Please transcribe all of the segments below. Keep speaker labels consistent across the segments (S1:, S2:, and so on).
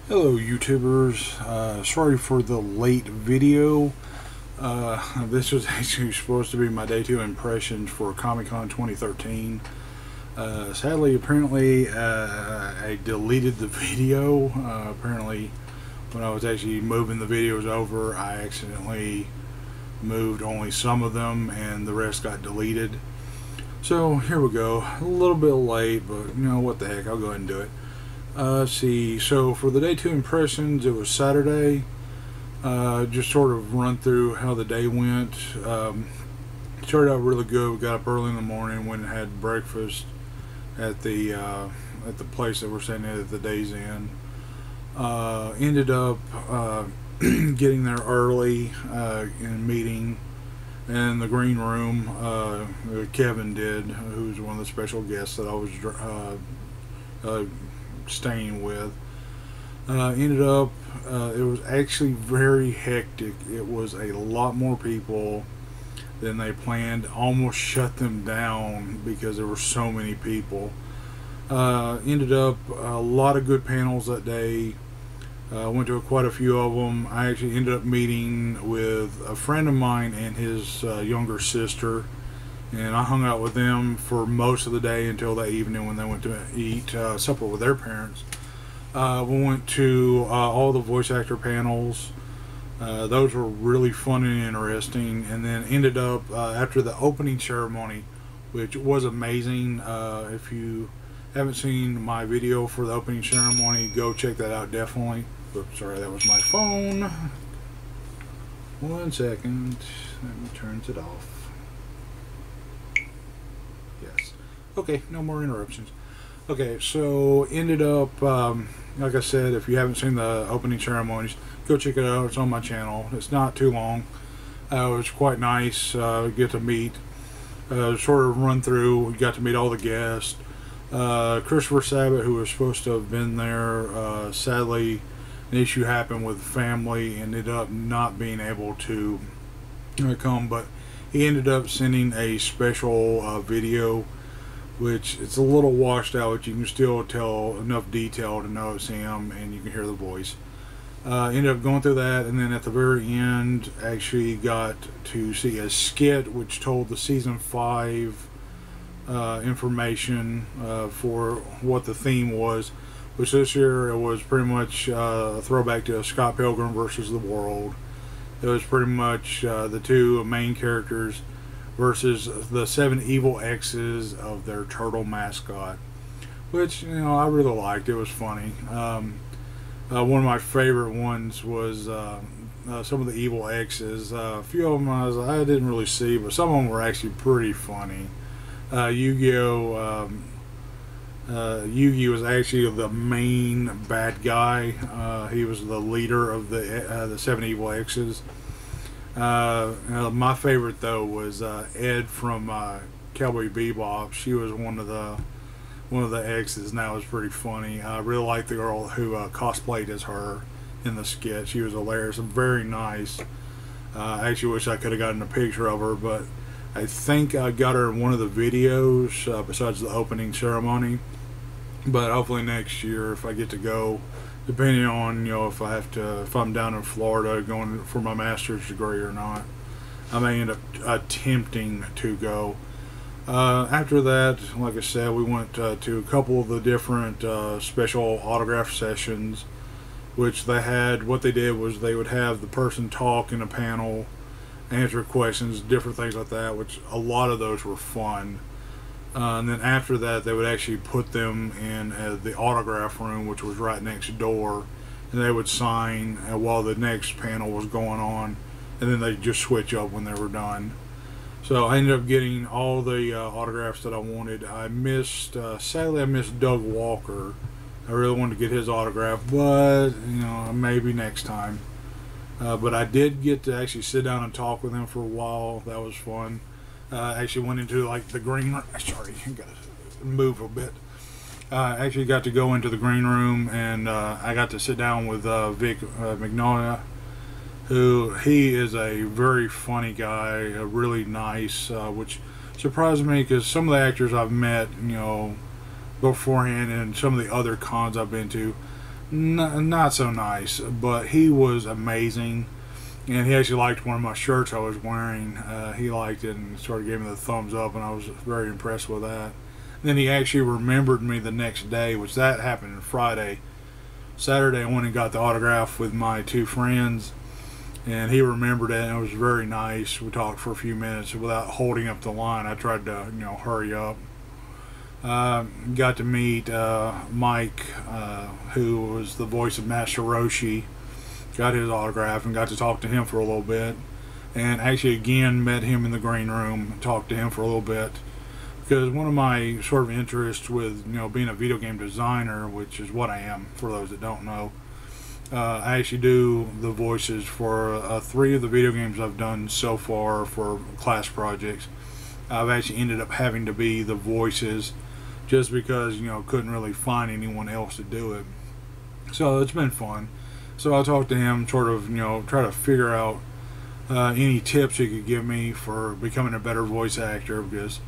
S1: Hello YouTubers, sorry for the late video. This was actually supposed to be my day 2 impressions for Comic-Con 2013. Sadly, apparently, I deleted the video. Apparently, when I was actually moving the videos over, I accidentally moved only some of them and the rest got deleted. So here we go, a little bit late, but you know what the heck, I'll go ahead and do it. Let's see, so for the day 2 impressions, it was Saturday. Just sort of run through how the day went. Started out really good. We got up early in the morning, went and had breakfast at the place that we're staying at the Days Inn. Ended up getting there early in a meeting in the green room. Kevin did, who's one of the special guests that I was staying with. Ended up it was actually very hectic. It was a lot more people than they planned. Almost shut them down because there were so many people. Ended up a lot of good panels that day. Went to quite a few of them. I actually ended up meeting with a friend of mine and his younger sister, and I hung out with them for most of the day until that evening when they went to eat supper with their parents. We went to all the voice actor panels. Those were really fun and interesting, and then ended up after the opening ceremony, which was amazing. If you haven't seen my video for the opening ceremony, go check that out definitely. Oops, sorry, that was my phone. 1 second, let me turn it off. Yes. Okay, no more interruptions. Okay, so ended up, like I said, if you haven't seen the opening ceremonies, go check it out. It's on my channel. It's not too long. It was quite nice. Get to meet, sort of run through. We got to meet all the guests. Christopher Sabat, who was supposed to have been there, sadly, an issue happened with the family, ended up not being able to come, but he ended up sending a special video, which it's a little washed out, but you can still tell enough detail to know it's him and you can hear the voice. Ended up going through that, and then at the very end actually got to see a skit which told the season 5 information for what the theme was, which this year it was pretty much a throwback to Scott Pilgrim versus the World. It was pretty much the two main characters versus the 7 evil exes of their turtle mascot, which, you know, I really liked. It was funny. One of my favorite ones was some of the evil exes. A few of them I didn't really see, but some of them were actually pretty funny. Yu-Gi-Oh! Yugi was actually the main bad guy. He was the leader of the 7 evil exes. My favorite though was Ed from Cowboy Bebop. She was one of the exes, and that was pretty funny. I really liked the girl who cosplayed as her in the skit. She was hilarious and very nice. I actually wish I could have gotten a picture of her, but I think I got her in one of the videos besides the opening ceremony. But hopefully next year, if I get to go, depending on, you know, if I'm down in Florida going for my master's degree or not, I may end up attempting to go. After that, like I said, we went to a couple of the different special autograph sessions, which they had. What they did was they would have the person talk in a panel, answer questions, different things like that, which a lot of those were fun. And then after that, they would actually put them in the autograph room, which was right next door, and they would sign while the next panel was going on, and then they'd just switch up when they were done. So I ended up getting all the autographs that I wanted. I missed, sadly, I missed Doug Walker. I really wanted to get his autograph, but, you know, maybe next time. But I did get to actually sit down and talk with him for a while. That was fun. Actually went into like the green room. Sorry, I gotta move a bit. Actually got to go into the green room, and I got to sit down with Vic Mignogna, who he is a very funny guy, really nice, which surprised me because some of the actors I've met, you know, beforehand and some of the other cons I've been to, not so nice, but he was amazing. And he actually liked one of my shirts I was wearing. He liked it and started giving me the thumbs up, and I was very impressed with that. Then he actually remembered me the next day, which that happened on Friday. Saturday, I went and got the autograph with my two friends, and he remembered it, and it was very nice. We talked for a few minutes without holding up the line. I tried to, hurry up. Got to meet Mike, who was the voice of Master Roshi. Got his autograph and got to talk to him for a little bit. And actually, again, met him in the green room and talked to him for a little bit. Because one of my sort of interests with, being a video game designer, which is what I am, for those that don't know, I actually do the voices for 3 of the video games I've done so far for class projects. I've actually ended up having to be the voices just because, couldn't really find anyone else to do it. So it's been fun. So I talked to him, sort of, try to figure out any tips he could give me for becoming a better voice actor, because,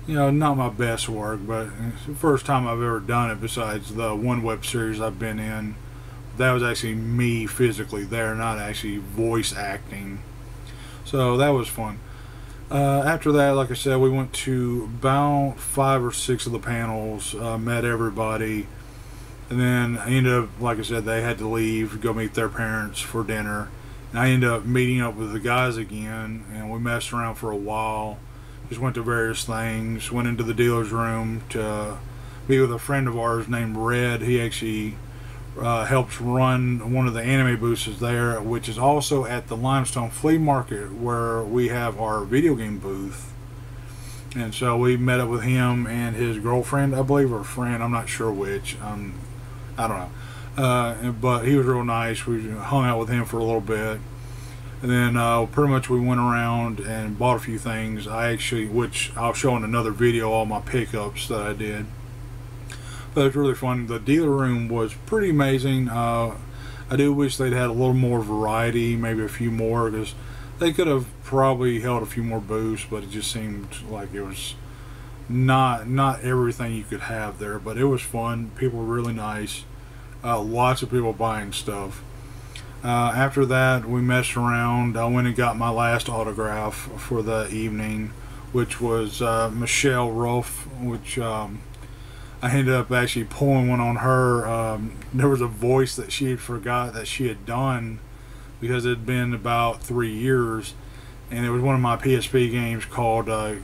S1: not my best work, but it's the first time I've ever done it besides the one web series I've been in. That was actually me physically there, not actually voice acting. So that was fun. After that, like I said, we went to about 5 or 6 of the panels, met everybody, and then I ended up, like I said, they had to leave, go meet their parents for dinner, and I ended up meeting up with the guys again, and we messed around for a while, just went to various things, went into the dealer's room to be with a friend of ours named Red. He actually helps run one of the anime booths there, which is also at the Limestone Flea Market where we have our video game booth. And so we met up with him and his girlfriend, I believe, or friend, I'm not sure which. I don't know. But he was real nice. We hung out with him for a little bit. And then pretty much we went around and bought a few things. Which I'll show in another video, all my pickups that I did. But it's really fun. The dealer room was pretty amazing. I do wish they'd had a little more variety, maybe a few more, because they could have probably held a few more booths, but it just seemed like it was not everything you could have there. But it was fun. People were really nice. Lots of people buying stuff. After that, we messed around. I went and got my last autograph for the evening, which was Michelle Ruff, which I ended up actually pulling one on her. There was a voice that she had forgot that she had done because it had been about 3 years, and it was one of my PSP games called, let's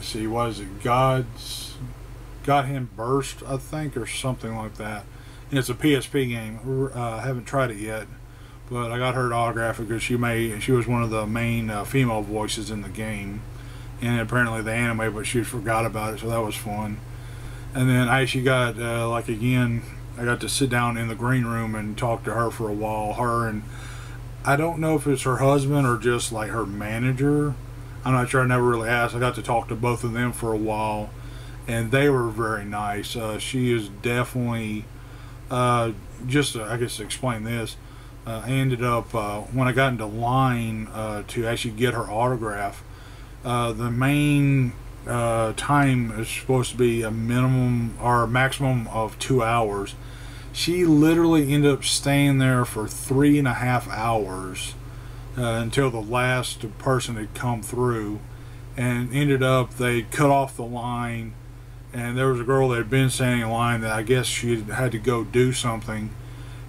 S1: see, what is it, God Hand Burst, I think, or something like that. And it's a PSP game. I haven't tried it yet, but I got her to autograph it because she was one of the main female voices in the game, and apparently the anime, but she forgot about it, so that was fun. And then I actually got, I got to sit down in the green room and talk to her for a while. Her and, I don't know if it's her husband or just like her manager. I'm not sure, I never really asked. I got to talk to both of them for a while, and they were very nice. She is definitely, I guess to explain this, I ended up, when I got into line to actually get her autograph, the main time is supposed to be a minimum or maximum of 2 hours. She literally ended up staying there for 3.5 hours until the last person had come through, and ended up they cut off the line, and there was a girl that had been standing in line that I guess she had to go do something,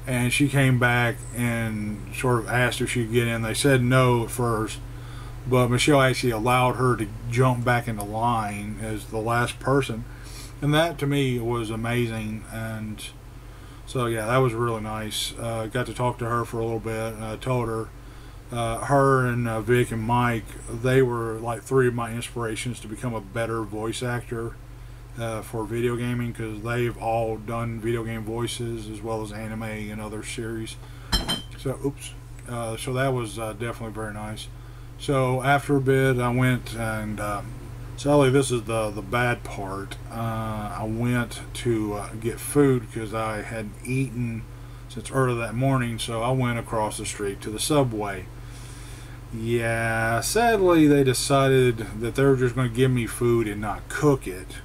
S1: and she came back and sort of asked if she could get in. They said no at first, but Michelle actually allowed her to jump back into line as the last person. And that to me was amazing. And so yeah, that was really nice. Got to talk to her for a little bit. And I told her, her and Vic and Mike, they were like 3 of my inspirations to become a better voice actor for video gaming, because they've all done video game voices as well as anime and other series. So, so that was definitely very nice. So after a bit, I went and Sally, this is the bad part. I went to get food because I hadn't eaten since early that morning. So I went across the street to the Subway. Yeah, sadly they decided that they were just going to give me food and not cook it.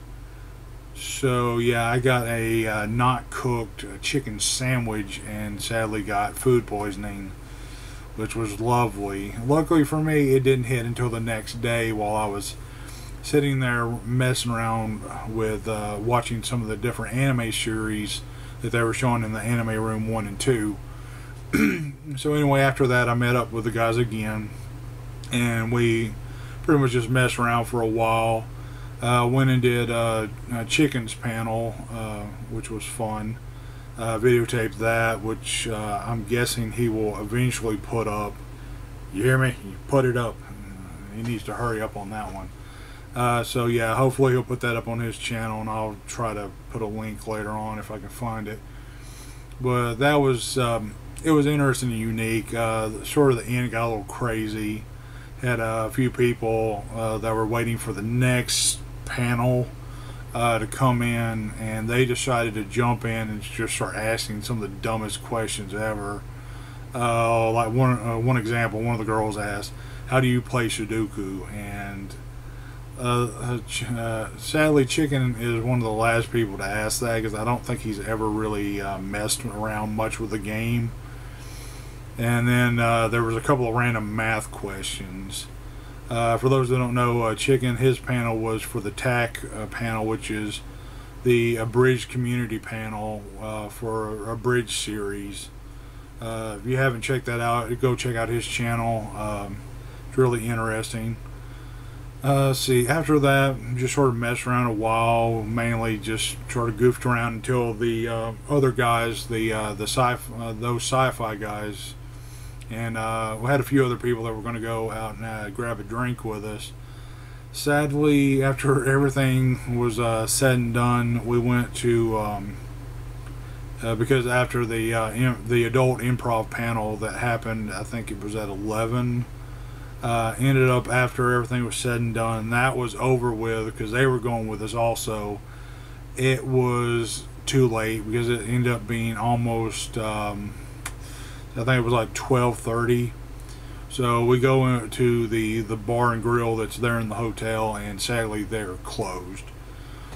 S1: So yeah, I got a not cooked chicken sandwich and sadly got food poisoning, which was lovely. Luckily for me, it didn't hit until the next day while I was sitting there messing around with watching some of the different anime series that they were showing in the Anime Room 1 and 2. So anyway, after that I met up with the guys again, and we pretty much just messed around for a while. Went and did a chickens panel, which was fun. Videotaped that, which I'm guessing he will eventually put up. You hear me? You put it up. He needs to hurry up on that one. So yeah, hopefully he'll put that up on his channel, and I'll try to put a link later on if I can find it. But that was it was interesting and unique. Sort of the end got a little crazy. Had a few people that were waiting for the next panel to come in, and they decided to jump in and just start asking some of the dumbest questions ever. Like one example, one of the girls asked, "How do you play Sudoku?" And sadly, Chicken is one of the last people to ask that, because I don't think he's ever really messed around much with the game. And then there was a couple of random math questions. For those that don't know, Chicken, his panel was for the TAC panel, which is the Abridged Community panel for Abridged series. If you haven't checked that out, go check out his channel. It's really interesting. See, after that, just sort of messed around a while, mainly just sort of goofed around until the other guys, those sci-fi guys, and we had a few other people that were going to go out and grab a drink with us. Sadly, after everything was said and done, we went to because after the adult improv panel that happened, I think it was at 11. Ended up, after everything was said and done, that was over with, because they were going with us also. It was too late, because it ended up being almost I think it was like 12:30. So we go into the bar and grill that's there in the hotel, and sadly they're closed.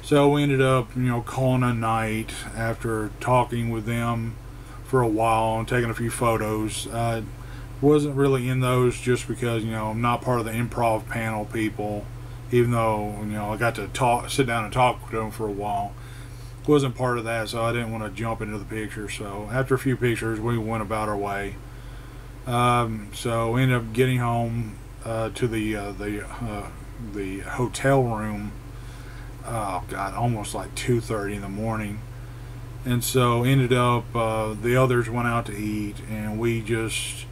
S1: So we ended up, calling a night after talking with them for a while and taking a few photos. Wasn't really in those just because, I'm not part of the improv panel people, even though, I got to sit down and talk with them for a while. Wasn't part of that, so I didn't want to jump into the picture. So after a few pictures, we went about our way. So we ended up getting home to the hotel room. Oh God, almost like 2:30 in the morning. And so ended up, the others went out to eat, and we just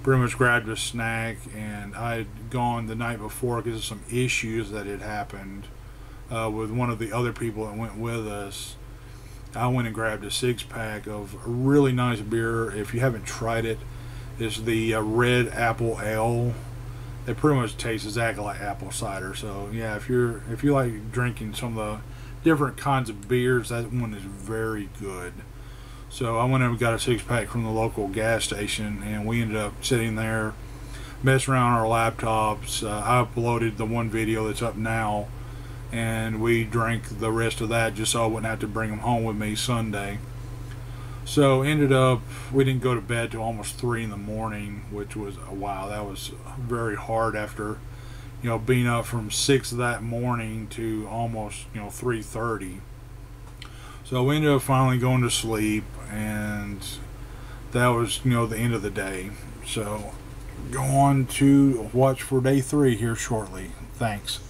S1: pretty much grabbed a snack. And I had gone the night before because of some issues that had happened with one of the other people that went with us. I went and grabbed a 6-pack of a really nice beer. If you haven't tried it, it's the Red Apple Ale. It pretty much tastes exactly like apple cider. So yeah, if you like drinking some of the different kinds of beers, that one is very good. So I went and got a 6-pack from the local gas station, and we ended up sitting there, messing around on our laptops. I uploaded the one video that's up now, and we drank the rest of that just so I wouldn't have to bring them home with me Sunday. So ended up, we didn't go to bed till almost 3 in the morning, which was, wow, that was very hard after, being up from 6 that morning to almost, 3:30. So we ended up finally going to sleep, and that was, the end of the day. So go on to watch for day 3 here shortly. Thanks.